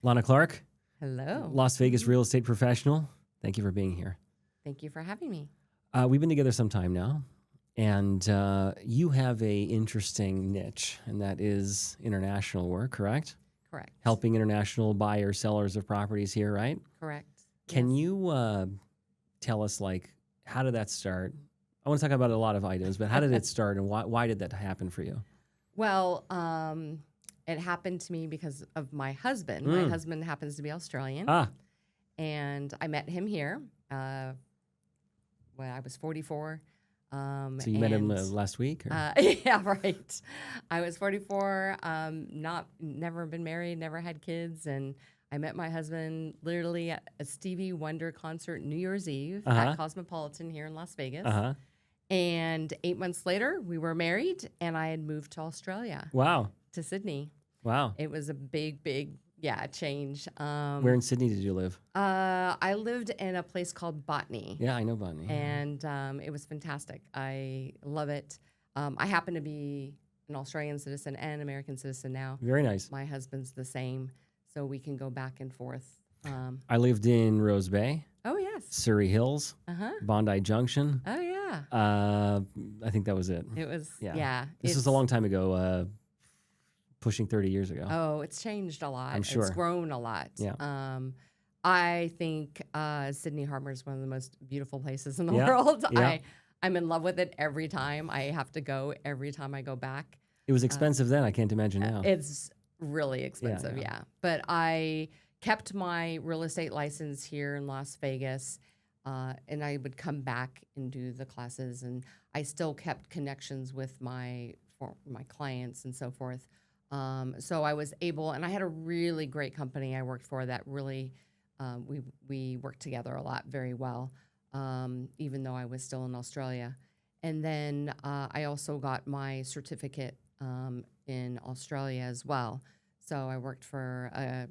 Lana Clark, Hello. Las Vegas real estate professional. Thank you for being here. Thank you for having me. We've been together some time now, and you have a interesting niche, and that is international work, correct? Correct. Helping international buyers, sellers of properties here, right? Correct. Can Yes. you tell us, how did that start? I want to talk about a lot of items, but how did it start, and why did that happen for you? Well, it happened to me because of my husband. My husband happens to be Australian, and I met him here when I was 44. So you met him last week? Or? Yeah, right. I was 44, never been married, never had kids, and I met my husband literally at a Stevie Wonder concert New Year's Eve at Cosmopolitan here in Las Vegas. And 8 months later, we were married, and I had moved to Australia. Wow. To Sydney. Wow. It was a big change. Where in Sydney did you live? I lived in a place called Botany. Yeah, I know Botany. And it was fantastic. I love it. I happen to be an Australian citizen and American citizen now. Very nice. My husband's the same, so we can go back and forth. I lived in Rose Bay. Oh, yes. Surrey Hills. Bondi Junction. Oh, yeah. I think that was it. It was, This was a long time ago, pushing 30 years ago. Oh, it's changed a lot. I'm sure. It's grown a lot. Yeah. I think Sydney Harbor is one of the most beautiful places in the Yeah. world. Yeah. I'm in love with it every time. I have to go every time I go back. It was expensive then. I can't imagine now. It's really expensive, Yeah. yeah. But I kept my real estate license here in Las Vegas, and I would come back and do the classes, and I still kept connections with my clients and so forth. So I was able, and I had a really great company I worked for that really, we worked together a lot very well, even though I was still in Australia. And then I also got my certificate in Australia as well. So I worked for a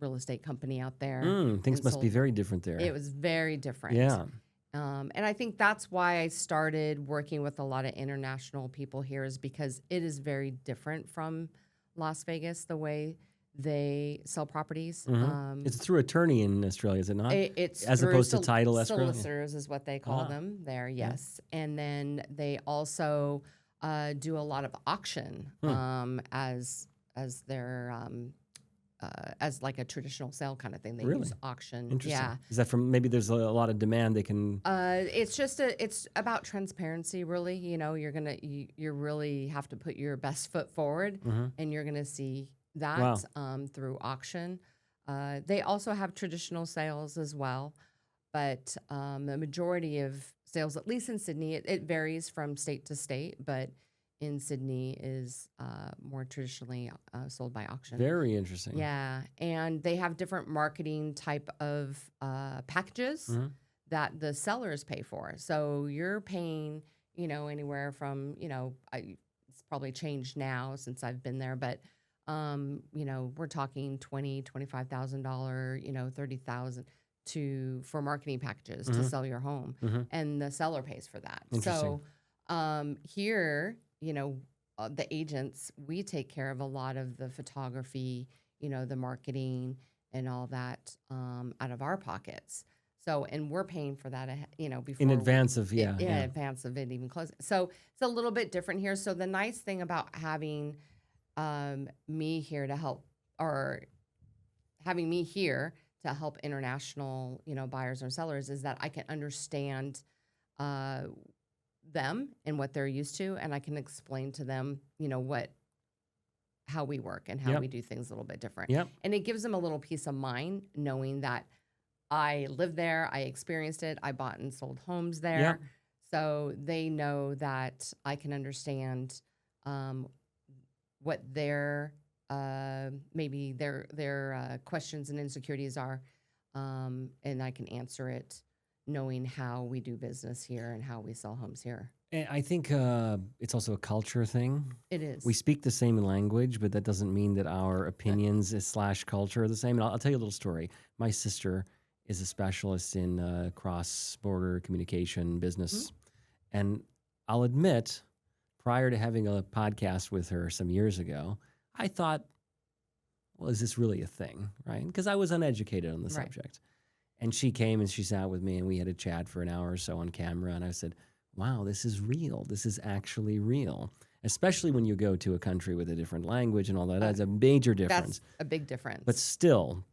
real estate company out there. Things must be very different there. It was very different. Yeah. And I think that's why I started working with a lot of international people here, is because it is very different from Las Vegas, the way they sell properties. It's through attorney in Australia, is it not? It's as opposed to title escrow. Solicitors is what they call them there. Yes, and then they also do a lot of auction as their as like a traditional sale kind of thing. They use auction. Interesting. Yeah. Is that from maybe there's a lot of demand they can? It's just it's about transparency, really. You know, you really have to put your best foot forward, and you're gonna see that through auction. They also have traditional sales as well, but the majority of sales, at least in Sydney, it varies from state to state, but in Sydney is more traditionally sold by auction. Very interesting. Yeah, and they have different marketing type of packages that the sellers pay for. So you're paying, anywhere from, it's probably changed now since I've been there, but we're talking $25,000, $30,000 for marketing packages to sell your home, and the seller pays for that. So here, the agents, we take care of a lot of the photography, the marketing and all that out of our pockets. So, and we're paying for that, before in advance of in advance of it even closing. So it's a little bit different here. So the nice thing about having me here to help, or having me here to help international, buyers or sellers, is that I can understand them and what they're used to, and I can explain to them, how we work and how we do things a little bit different. And it gives them a little peace of mind knowing that I lived there, I experienced it, I bought and sold homes there. So they know that I can understand what their maybe their questions and insecurities are, and I can answer it knowing how we do business here and how we sell homes here. And I think it's also a culture thing. It is. We speak the same language, but that doesn't mean that our opinions / culture are the same. And I'll tell you a little story. My sister is a specialist in cross-border communication business. And I'll admit, prior to having a podcast with her some years ago, I thought, well, is this really a thing, right? Because I was uneducated on the Right. subject. And she came and she sat with me and we had a chat for an hour or so on camera. And I said, wow, this is real. This is actually real. Especially when you go to a country with a different language and all that. That's a major difference. That's a big difference. But still,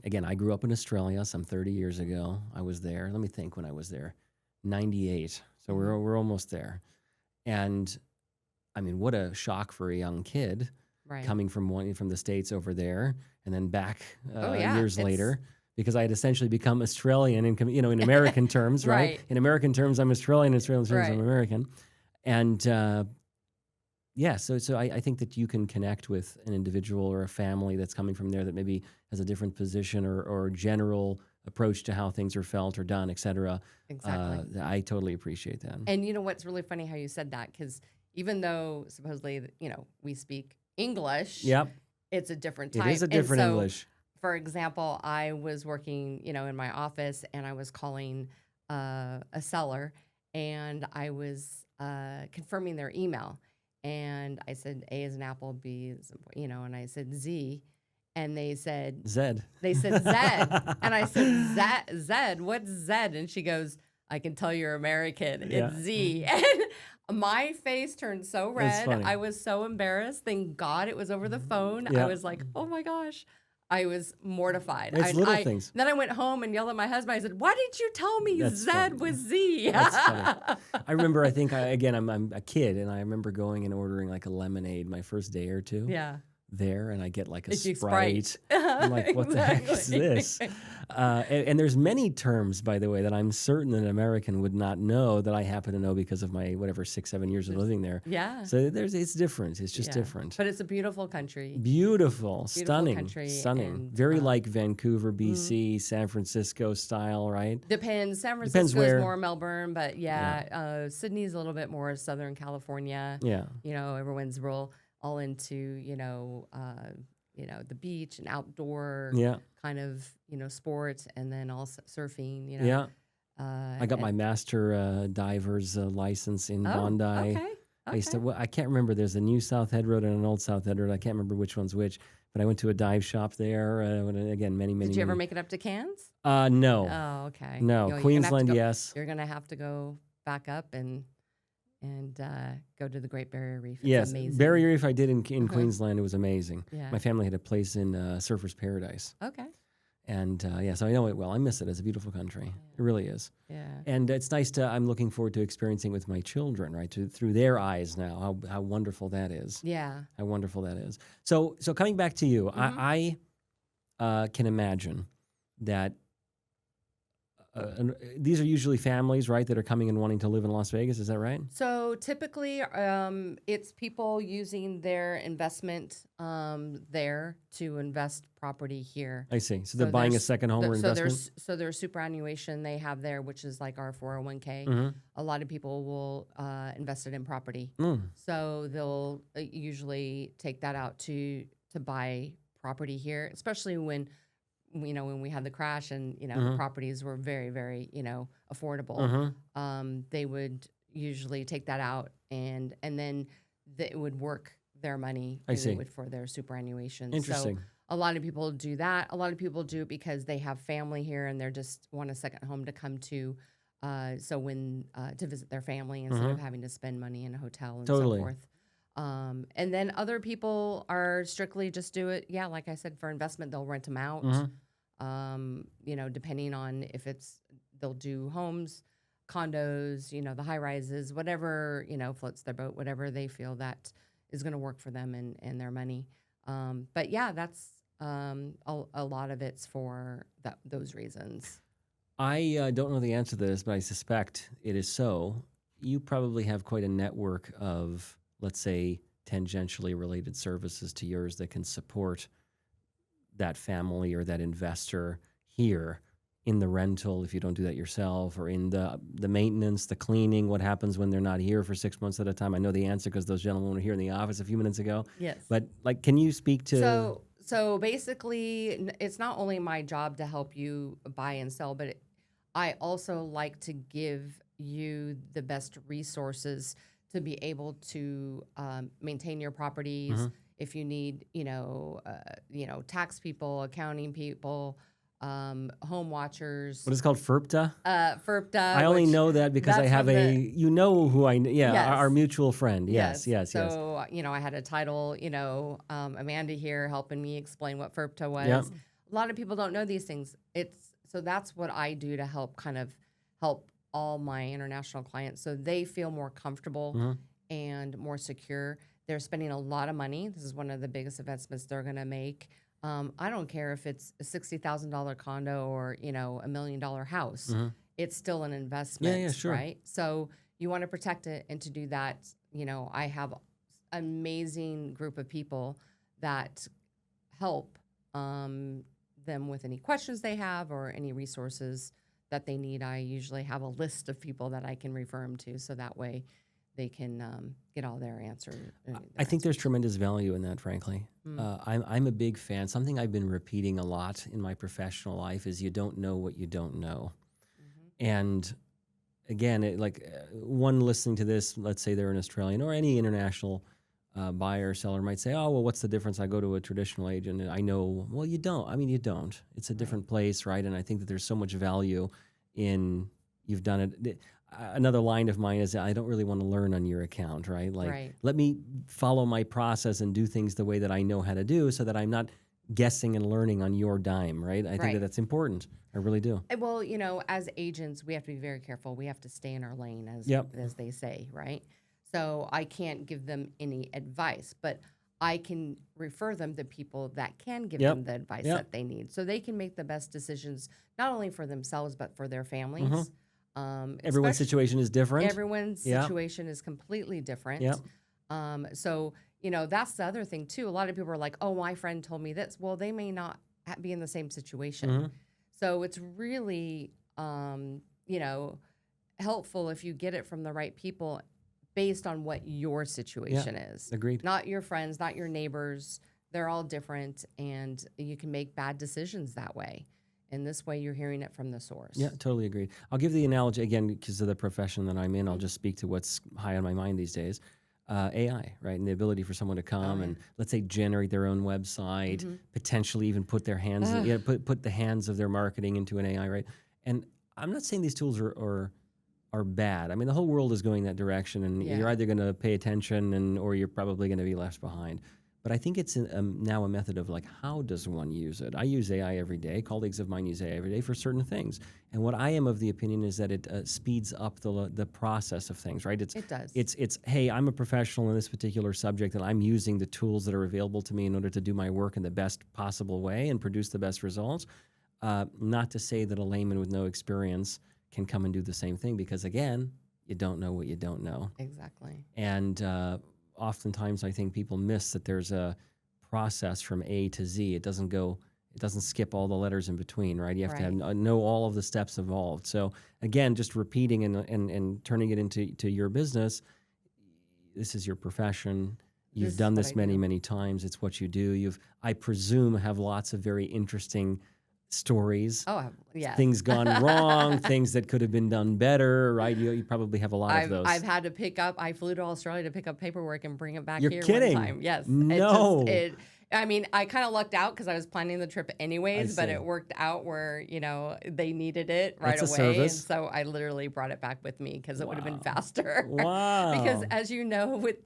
again, I grew up in Australia some 30 years ago. I was there. Let me think when I was there. 98. So we're almost there. And I mean, what a shock for a young kid right. coming from the States over there and then back yeah. years later. Because I had essentially become Australian in American terms, right? Right. In American terms, I'm Australian. In Australian terms, Right. I'm American. And so I think that you can connect with an individual or a family that's coming from there that maybe has a different position or general approach to how things are felt or done, et cetera. Exactly. I totally appreciate that. And you know what's really funny how you said that, because even though supposedly, we speak English, Yep. it's a different type. It is a different And so, English. For example, I was working, in my office, and I was calling a seller, and I was confirming their email, and I said A as an apple, B as and I said Z, and they said Zed. They said Zed, and I said Zed. What's Zed? And she goes, I can tell you're American. Yeah. It's Z. And my face turned so red. funny. I was so embarrassed. Thank God it was over the phone. Yeah. I was like, oh my gosh. I was mortified. It's little things. Then I went home and yelled at my husband. I said, why didn't you tell me That's Zed funny. was Z? That's funny. I remember, I'm a kid, and I remember going and ordering like a lemonade my first day or two. Yeah. There, and I get like a It's you Sprite. I'm like, what the heck is this? And there's many terms, by the way, that I'm certain that an American would not know that I happen to know because of my 6-7 years of living there. Yeah. So it's different. It's just Yeah. different. But it's a beautiful country. Beautiful, stunning, country, stunning. and, Very like Vancouver, BC, San Francisco style, right? Depends. San Depends Francisco where. is more Melbourne, but Sydney's a little bit more Southern California. Yeah. Everyone's all into the beach and outdoor Yeah. kind of sports, and then also surfing. Yeah. I got my master diver's license in Bondi. Okay. I used to. I can't remember. There's a new South Head Road and an old South Head Road. I can't remember which one's which. But I went to a dive shop there. Again, many. Did you ever make it up to Cairns? No. Oh, okay. No. You're gonna have to Queensland, go- yes. You're gonna have to go back up and go to the Great Barrier Reef. It's Yes. amazing. Barrier Reef I did in Queensland. It was amazing. Yeah. My family had a place in Surfer's Paradise. Okay. And so I know it well. I miss it. It's a beautiful country. It really is. Yeah. And it's nice I'm looking forward to experiencing with my children, right? Through their eyes now, how wonderful that is. Yeah. How wonderful that is. So coming back to you, I can imagine that these are usually families, right, that are coming and wanting to live in Las Vegas. Is that right? So typically, it's people using their investment there to invest property here. I see. So they're buying a there's- second home or investment? So their superannuation they have there, which is like our 401k. Mhm. A lot of people will invest it in property. Mm. So they'll usually take that out to buy property here, especially when we had the crash and the properties were very, very affordable. They would usually take that out and then it would work their money I see. for their superannuation. Interesting. So a lot of people do that. A lot of people do it because they have family here and they're just want a second home to come to. So when to visit their family instead of having to spend money in a hotel and Totally. so forth. And then other people are strictly just do it. Yeah, like I said, for investment, they'll rent them out. Depending on if they'll do homes, condos, the high rises, whatever, floats their boat, whatever they feel that is going to work for them and their money. But yeah, that's a lot of it's for those reasons. I don't know the answer to this, but I suspect it is so. You probably have quite a network of, let's say, tangentially related services to yours that can support that family or that investor here in the rental if you don't do that yourself, or in the maintenance, the cleaning, what happens when they're not here for 6 months at a time. I know the answer because those gentlemen were here in the office a few minutes ago. Yes. But can you speak to... So basically, it's not only my job to help you buy and sell, but I also like to give you the best resources to be able to maintain your properties, if you need, tax people, accounting people, home watchers, What is it called? FERPTA? FERPTA, I only which know that because I that's have from the you know who I, yeah, yes. our mutual friend. Yes, Yes. yes, yes. So, I had a title, Amanda here helping me explain what FERPTA Yep. was. A lot of people don't know these things. So that's what I do to help help all my international clients so they feel more comfortable Mm-hmm. and more secure. They're spending a lot of money. This is one of the biggest investments they're going to make. I don't care if it's a $60,000 condo or, $1 million house. Mm-hmm. It's still an Yeah, investment, sure. right? So you want to protect it, and to do that, I have an amazing group of people that help them with any questions they have or any resources that they need. I usually have a list of people that I can refer them to, so that way they can get all their answers. I think there's tremendous value in that, frankly. Mm. I'm a big fan. Something I've been repeating a lot in my professional life is you don't know what you don't know. Mm-hmm. And again, one listening to this, let's say they're an Australian or any international buyer or seller might say, oh, well, what's the difference? I go to a traditional agent and I know, well, you don't. I mean, you don't. It's a different place, right? And I think that there's so much value in you've done it. Another line of mine is I don't really want to learn on your account, right? Like, let me follow my process and do things the way that I know how to do so that I'm not guessing and learning on your dime, right? I think that that's important. I really do. Well, as agents, we have to be very careful. We have to stay in our lane, as they say, right? So I can't give them any advice, but I can refer them to people that can give them the advice that they need, so they can make the best decisions, not only for themselves but for their families. Mm-hmm. Everyone's situation is different. Everyone's situation is completely different. So, that's the other thing too. A lot of people are like, oh, my friend told me this. Well, they may not be in the same situation. Mm-hmm. So it's really, helpful if you get it from the right people based on what your situation is. Agreed. Not your friends, not your neighbors. They're all different, and you can make bad decisions that way. And this way, you're hearing it from the source. Yeah, totally agreed. I'll give the analogy again because of the profession that I'm in. I'll just speak to what's high on my mind these days. AI, right? And the ability for someone to come and let's say generate their own website, potentially even put their hands, put the hands of their marketing into an AI, right? And I'm not saying these tools are bad. I mean, the whole world is going that direction, and you're either going to pay attention or you're probably going to be left behind. But I think it's now a method of like, how does one use it? I use AI every day. Colleagues of mine use AI every day for certain things. And what I am of the opinion is that it speeds up the process of things, right? It does. It's hey, I'm a professional in this particular subject, and I'm using the tools that are available to me in order to do my work in the best possible way and produce the best results. Not to say that a layman with no experience can come and do the same thing, because again, you don't know what you don't know. Exactly. And oftentimes I think people miss that there's a process from A to Z. It doesn't skip all the letters in between, right? You have to know all of the steps involved. So again, just repeating and turning it into your business. This is your profession. You've done this many times. It's what you do. I presume, have lots of very interesting stories. Oh, yeah. Things gone wrong, things that could have been done better, right? You probably have a lot of those. I've had to I flew to Australia to pick up paperwork and bring it back You're here kidding. one time. Yes. No. I kind of lucked out because I was planning the trip anyways, but it worked out where, they needed it right That's a away. service. And so I literally brought it back with me because it would have been faster. Wow. Because as you know, with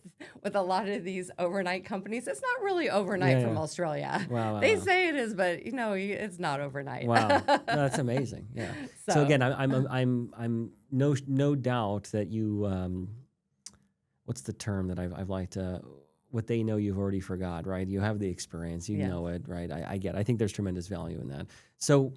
a lot of these overnight companies, it's not really overnight from Australia. Wow, they say it is, but it's not overnight. Wow. No, that's amazing. Yeah. So again, I'm no doubt that you, what's the term that I've liked, what they know you've already forgot, right? You have the experience, you know it, right? I think there's tremendous value in that. So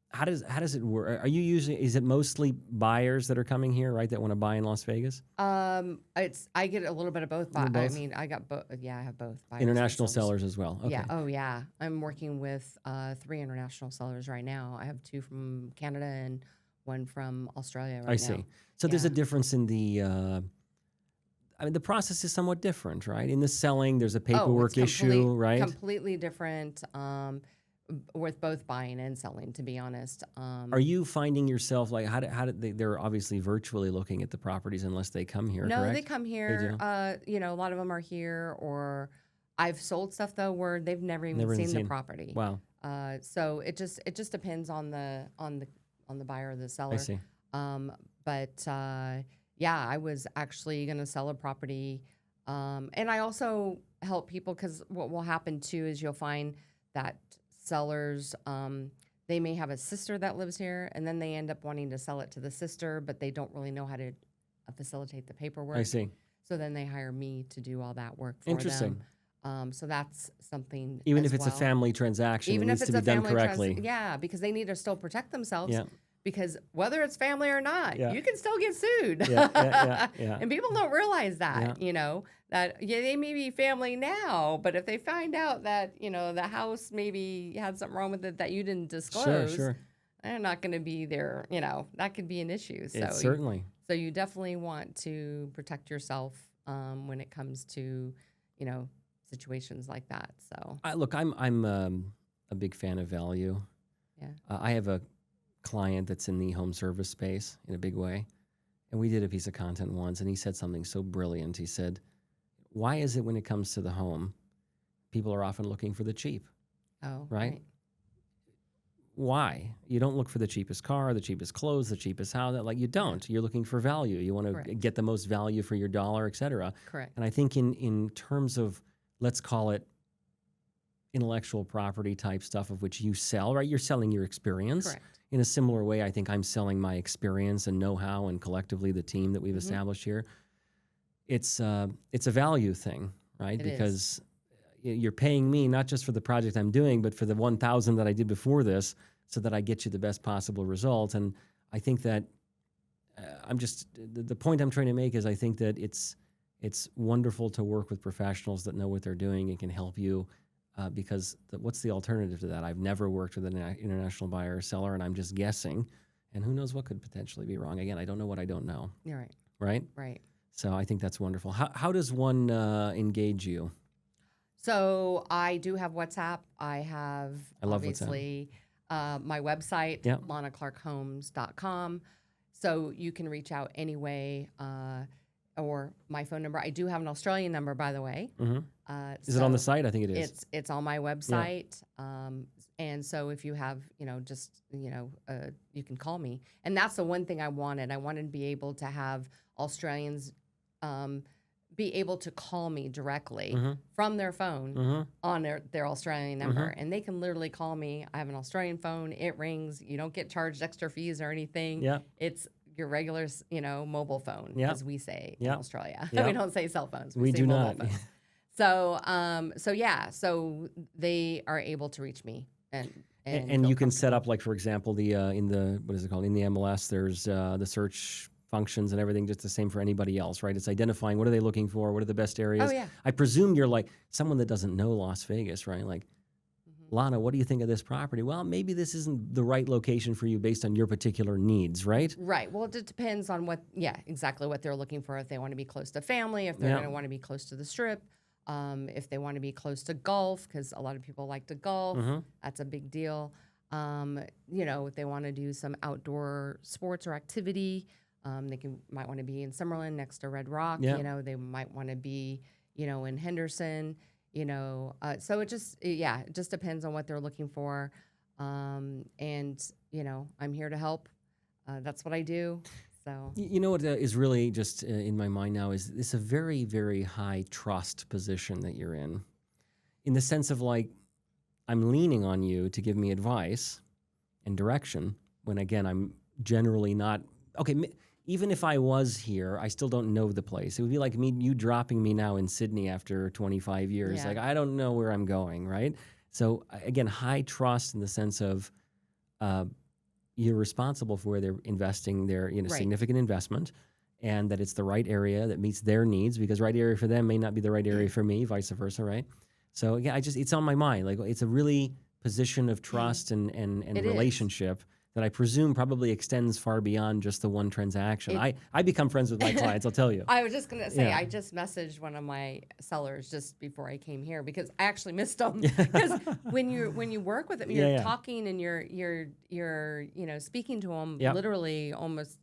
how does it work? Is it mostly buyers that are coming here, right, that want to buy in Las Vegas? I get a little bit of both. Both? I mean, I got both. Yeah, I have both. Buyers International and sellers. sellers as well. Okay. Yeah. Oh, yeah. I'm working with 3 international sellers right now. I have 2 from Canada and 1 from Australia right now. I see. So there's a difference in the. The process is somewhat different, right? In the selling, there's a paperwork issue, right? Completely different with both buying and selling, to be honest. Are you finding yourself, like, how did they're obviously virtually looking at the properties unless they come here, No, correct? they come here. They do? A lot of them are here, or I've sold stuff though where they've never even Never even seen the seen. property. Wow. So it just depends on the buyer or the I seller. see. Um, but yeah, I was actually going to sell a property, and I also help people because what will happen too is you'll find that sellers they may have a sister that lives here, and then they end up wanting to sell it to the sister, but they don't really know how to facilitate the I paperwork. see. So then they hire me to do all that work for Interesting. them. So that's something Even as if it's a well. family transaction, it Even needs if to it's be a done family correctly. yeah, because they need to still protect themselves. Yeah. Because whether it's family or not, Yeah. you can still get sued. Yeah. And people don't realize Yeah. that, that they may be family now, but if they find out that, the house maybe had something wrong with it that you didn't disclose, Sure. they're not going to be there, that could be an issue. It certainly. So you definitely want to protect yourself when it comes to, situations like that. So, Look, I'm a big fan of value. yeah. I have a client that's in the home service space in a big way, and we did a piece of content once, and he said something so brilliant. He said, "Why is it when it comes to the home, people are often looking for the cheap, Oh, right? Why? You don't look for the cheapest car, the cheapest clothes, the cheapest house. Like you don't. You're looking for value. You want to Correct. get the most value for your dollar, et cetera." Correct. And I think in terms of, let's call it intellectual property type stuff of which you sell, right? You're selling your experience. Correct. In a similar way, I think I'm selling my experience and know-how and collectively the team that we've Mhm. established here. It's a value thing, right? It Because you're paying me not just for the project I'm doing, but for the 1,000 that I did before this so that I get you the best possible result. And I think that the point I'm trying to make is I think that it's wonderful to work with professionals that know what they're doing and can help you because what's the alternative to that? I've never worked with an international buyer or seller, and I'm just guessing. And who knows what could potentially be wrong. Again, I don't know what I don't know. You're right. Right? Right. So I think that's wonderful. How does one engage you? So I do have WhatsApp. I have I love obviously my website, Yep. lanaclarkhomes.com. So you can reach out anyway, or my phone number. I do have an Australian number, by the way. Mm-hmm. Is it on the So site? I think it is. It's on my website. And so if you have, you can call me. And that's the one thing I wanted. I wanted to be able to have Australians be able to call me directly Mhm. from their phone Mhm. on their Australian number. And they can literally call me. I have an Australian phone. It rings. You don't get charged extra fees or anything. Yeah. It's your regular, mobile phone, Yeah. as we say Yeah. in Australia. Yeah. We don't say cell phones. We say do mobile not. phones. So they are able to reach me and And feel you can set comfortable. up, like, for example, the in the what is it called, in the MLS? There's the search functions and everything, just the same for anybody else, right? It's identifying what are they looking for, what are the best areas. Oh, yeah. I presume you're like someone that doesn't know Las Vegas, right? Like, Mhm. Lana, what do you think of this property? Well, maybe this isn't the right location for you based on your particular needs, right? Right. Well, it depends on exactly what they're looking for. If they want to be close to family, if they're Yeah. going to want to be close to the strip, if they want to be close to golf, because a lot of people like to golf, Mhm. that's a big deal. If they want to do some outdoor sports or activity, they might want to be in Summerlin next to Red Rock. Yeah. They might want to be, in Henderson. So it just depends on what they're looking for. And I'm here to help. That's what I do. So You know what is really just in my mind now is it's a very, very high trust position that you're in the sense of like, I'm leaning on you to give me advice and direction when, again, I'm generally not, okay, even if I was here, I still don't know the place. It would be like you dropping me now in Sydney after 25 years. Yeah. Like, I don't know where I'm going, right? So again, high trust in the sense of you're responsible for where they're investing their Right. significant investment, and that it's the right area that meets their needs, because right area for them may not be the right area for me, vice versa, right? So again, it's on my mind. Like, it's a really position of trust and It is. relationship that I presume probably extends far beyond just the one transaction. It- I become friends with my clients, I'll tell you. I was just gonna say, Yeah. I just messaged one of my sellers just before I came here because I actually missed them. Because when you work with them, you're Yeah. talking and you're speaking to them Yep. literally almost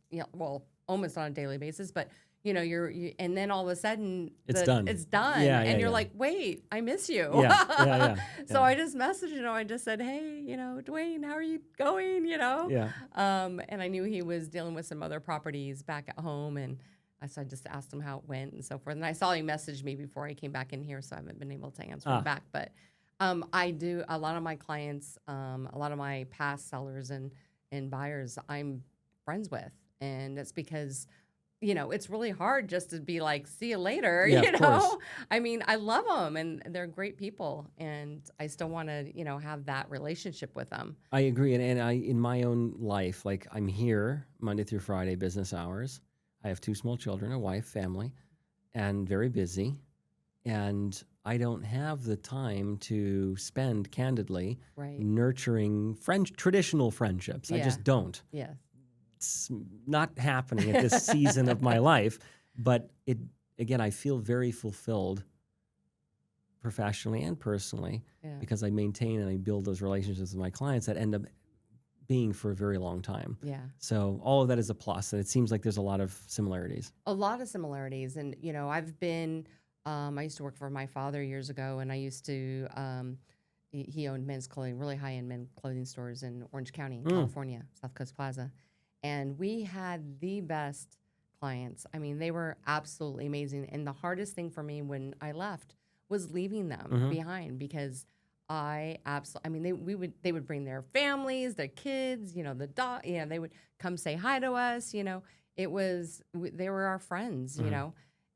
almost on a daily basis. But and then all of a sudden It's done. it's done, Yeah, and yeah, you're yeah. like, wait, I miss you. Yeah, yeah, yeah, So yeah. I just messaged him. I just said, hey, Dwayne, how are you going? Yeah. And I knew he was dealing with some other properties back at home, and so I just asked him how it went and so forth. And I saw he messaged me before I came back in here, so I haven't been able to answer him Ah, back. But I do a lot of my clients, a lot of my past sellers and buyers, I'm friends with, and that's because it's really hard just to be like, see you later, yeah, of course. I mean, I love them and they're great people, and I still want to, have that relationship with them. I agree. And I, in my own life, like I'm here Monday through Friday, business hours. I have 2 small children, a wife, family, and very busy. And I don't have the time to spend candidly Right. nurturing traditional friendships. I Yeah. just don't. Yes. It's not happening at this season of my life. But again, I feel very fulfilled professionally and personally Yeah. because I maintain and I build those relationships with my clients that end up being for a very long time. Yeah. So all of that is a plus, and it seems like there's a lot of similarities. A lot of similarities. And, I used to work for my father years ago, and I used to, he owned men's clothing, really high end men's clothing stores in Orange County, California, South Coast Plaza. And we had the best clients. I mean, they were absolutely amazing. And the hardest thing for me when I left was leaving them behind, because they would bring their families, their kids, the dog, they would come say hi to us, they were our friends,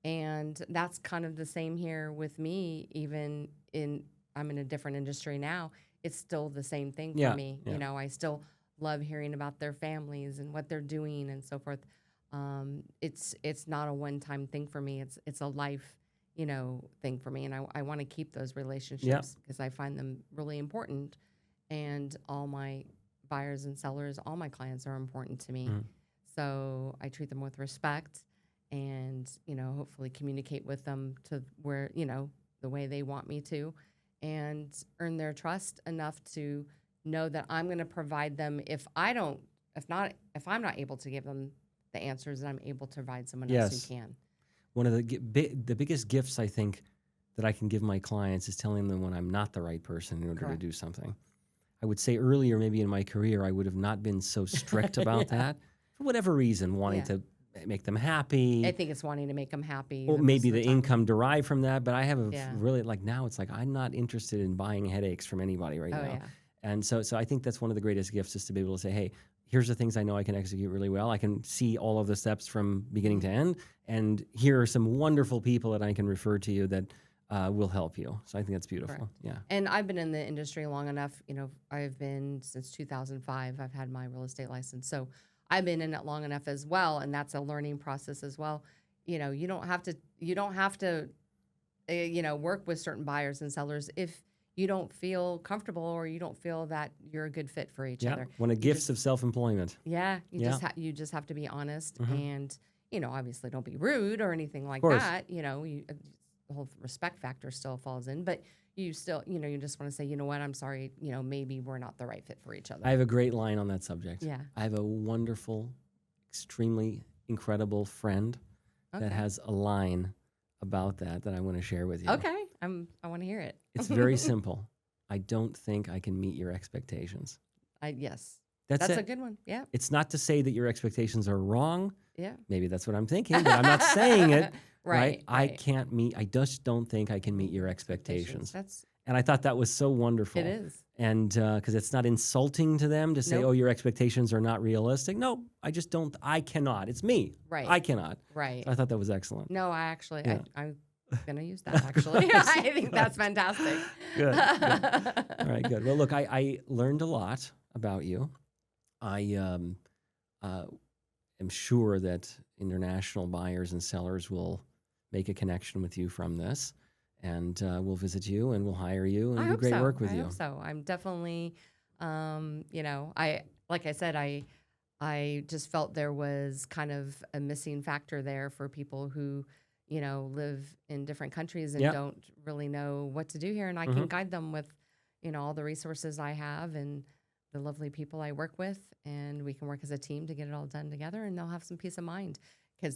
and that's kind of the same here with me. I'm in a different industry now. It's still the same thing for me. Yeah. I still love hearing about their families and what they're doing and so forth. It's not a one-time thing for me. It's a life, thing for me. And I want to keep those relationships because I find them really important. And all my buyers and sellers, all my clients are important to me. So I treat them with respect and, hopefully communicate with them to where, the way they want me to, and earn their trust enough to know that I'm going to provide them if I'm not able to give them the answers, that I'm able to provide someone else Yes. who can. One of the biggest gifts I think that I can give my clients is telling them when I'm not the right person in order to do something. I would say earlier, maybe in my career, I would have not been so strict about that for whatever reason, wanting to make them happy. I think it's wanting to make them happy. Or most maybe of the time. income derived from that. But I have really, like now it's like I'm not interested in buying headaches from anybody right now. Yeah. And so I think that's one of the greatest gifts, is to be able to say, hey, here's the things I know I can execute really well. I can see all of the steps from beginning to end. And here are some wonderful people that I can refer to you that will help you. So I think that's beautiful. Correct. Yeah. And I've been in the industry long enough. I've been since 2005. I've had my real estate license. So I've been in it long enough as well. And that's a learning process as well. You don't have to work with certain buyers and sellers if you don't feel comfortable or you don't feel that you're a good fit for each other. One of the gifts of self-employment. You just have to be honest and, obviously don't be rude or anything like course. that. The whole respect factor still falls in, but you still, you just want to say, you know what, I'm sorry, maybe we're not the right fit for each other. I have a great line on that subject. Yeah. I have a wonderful, extremely incredible friend that has a line about that I want to share with you. Okay. I want to hear it. It's very simple. I don't think I can meet your expectations. Yes. That's a it. good one. Yeah. It's not to say that your expectations are wrong. Yeah. Maybe that's what I'm thinking, but I'm not saying it. Right. I just don't think I can meet your expectations. And I thought that was so wonderful. It is. And because it's not insulting to them to say, Nope. oh, your expectations are not realistic. No, I just don't. I cannot. It's me. Right. I cannot. Right. So I thought that was excellent. No, I'm going to use that actually. I think that's fantastic. Good. All right, good. Well, look, I learned a lot about you. I am sure that international buyers and sellers will make a connection with you from this, and we'll visit you and we'll hire you and do great work with you. I hope so. I'm definitely, like I said, I just felt there was kind of a missing factor there for people who, live in different countries and don't really know what to do here. And I can guide them with, all the resources I have and the lovely people I work with, and we can work as a team to get it all done together, and they'll have some peace of mind. because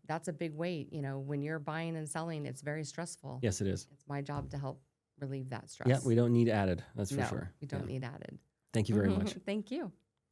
that's a big weight. You know, when you're buying and selling, it's very stressful. Yes, it is. It's my job to help relieve that Yeah, stress. we don't need added. That's for No, sure. we Yeah. don't need added. Thank you very much. Thank you.